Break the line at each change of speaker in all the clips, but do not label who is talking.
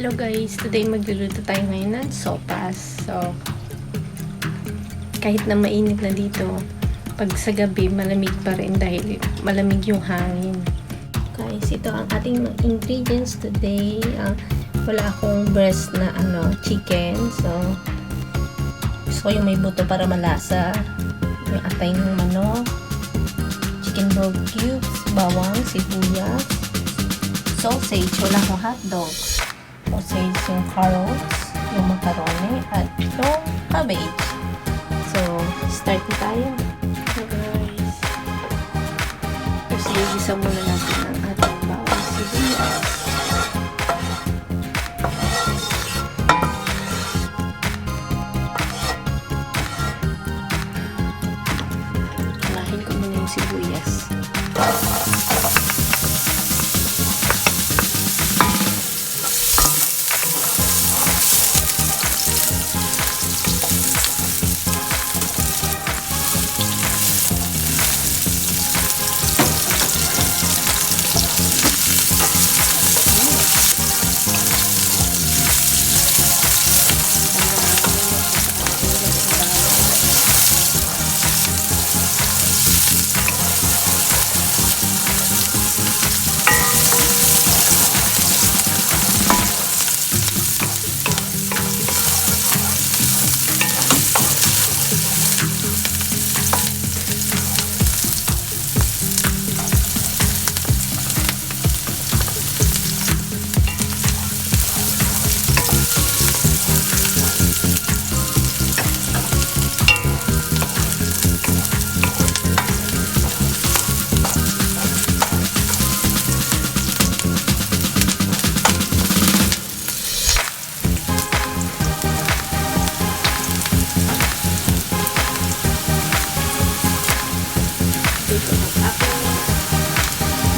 Hello guys, today magluluto tayo ngayon ng sopas. So, kahit na mainit na dito, pag sa gabi malamig pa rin dahil malamig yung hangin. Guys, ito ang ating mga ingredients today. Wala akong breast na chicken. So, gusto ko yung may buto para malasa. Yung atay ng manok, chicken broth cubes, bawang, sibuyas, sausage, wala akong hotdog. Sausage, yung carrots, yung macaroni, at yung cabbage. So, start na tayo. So guys, isa muna natin ang ating bawang sibuyas. Kalahin ko muna yung sibuyas.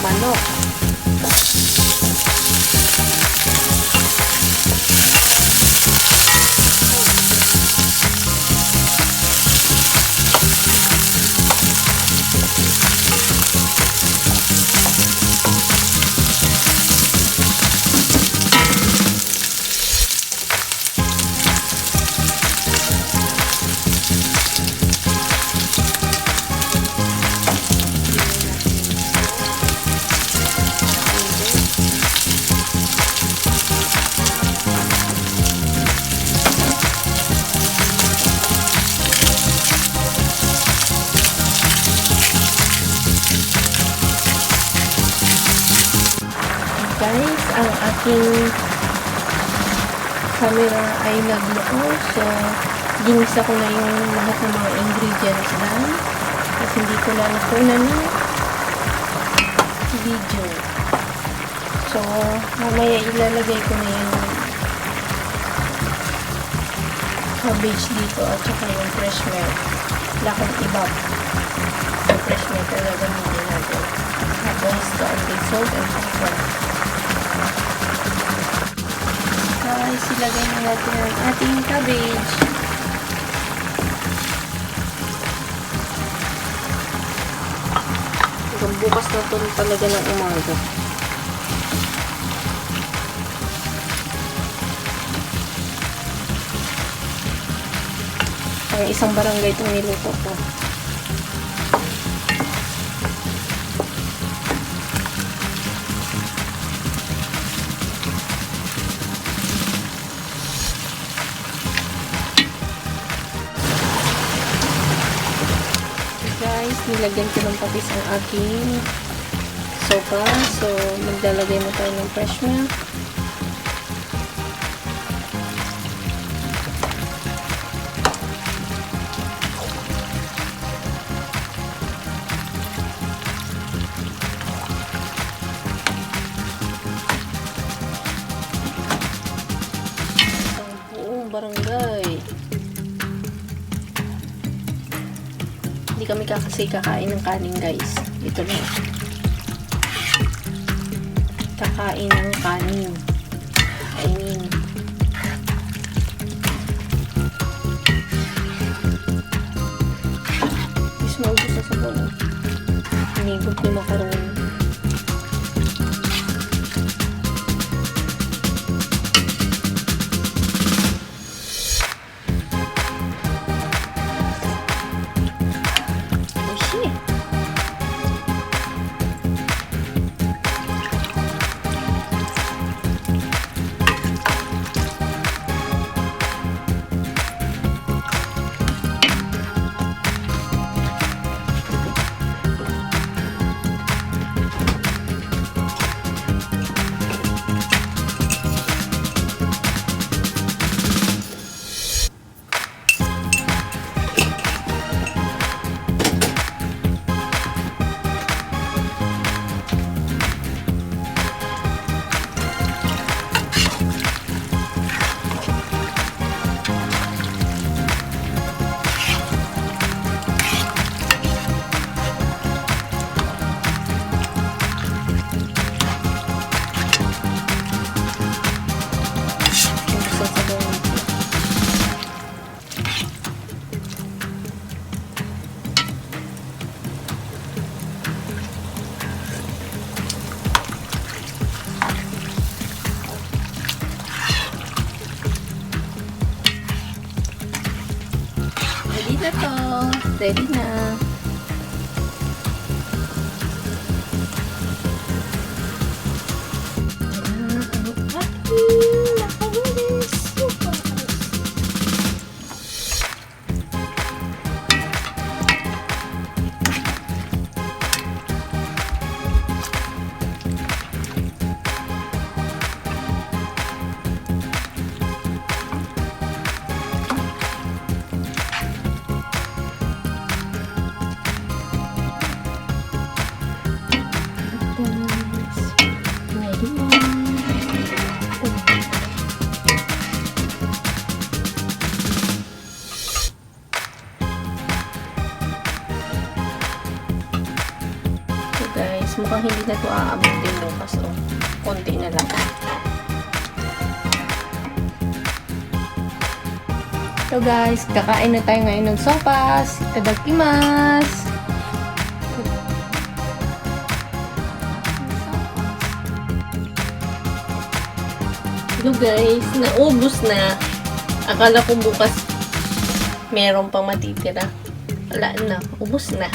Manok. Guys, ang aking camera ay nagloon, so ginisa ko na yung lahat ng mga ingredients lang at hindi ko na nakunan ng video. So, mamaya ilalagay ko na yung cabbage dito at saka yung fresh milk. Wala akong iba. Yung fresh milk na gagamitin natin. Tapos, kaunting salt and pepper. Guys, ilagay na natin ang ating cabbage. Hanggang bukas na ito talaga ng umaga. Ang isang barangay itong niluto ko. Guys, nilagyan ko ng patis ang aking sopa. So, maglalagay mo tayo ng fresh milk. Ang buong barangay. Hindi kami kakain ng kanin, guys. Ito lang. Kakain ng kanin. Kainin. Is maubos na sa bono. Hinigod ko macaroni. Ready na. Guys, mukhang hindi na ito aabot din bukas. Oh. Konti na lang. So guys, kakain na tayo ngayon ng sopas. Itadakimasu! Hello guys, naubos na. Akala ko bukas meron pang matitira. Wala na, ubos na.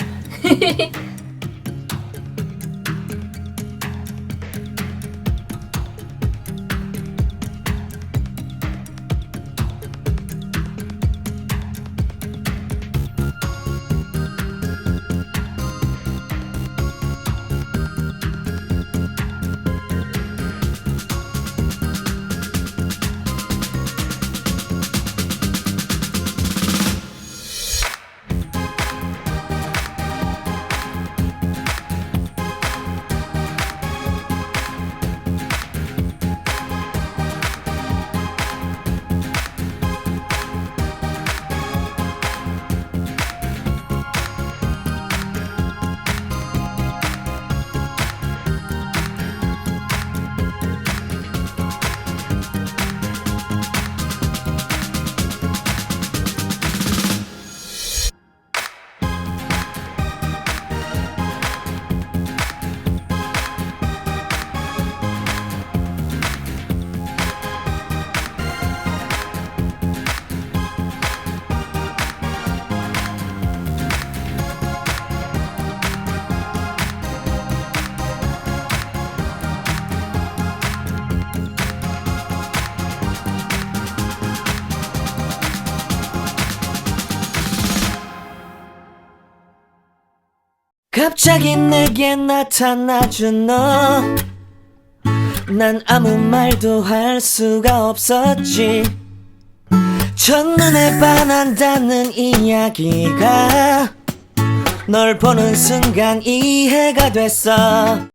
갑자기 내게 나타나준 너, 난 아무 말도 할 수가 없었지. 첫눈에 반한다는 이야기가 널 보는 순간 이해가 됐어.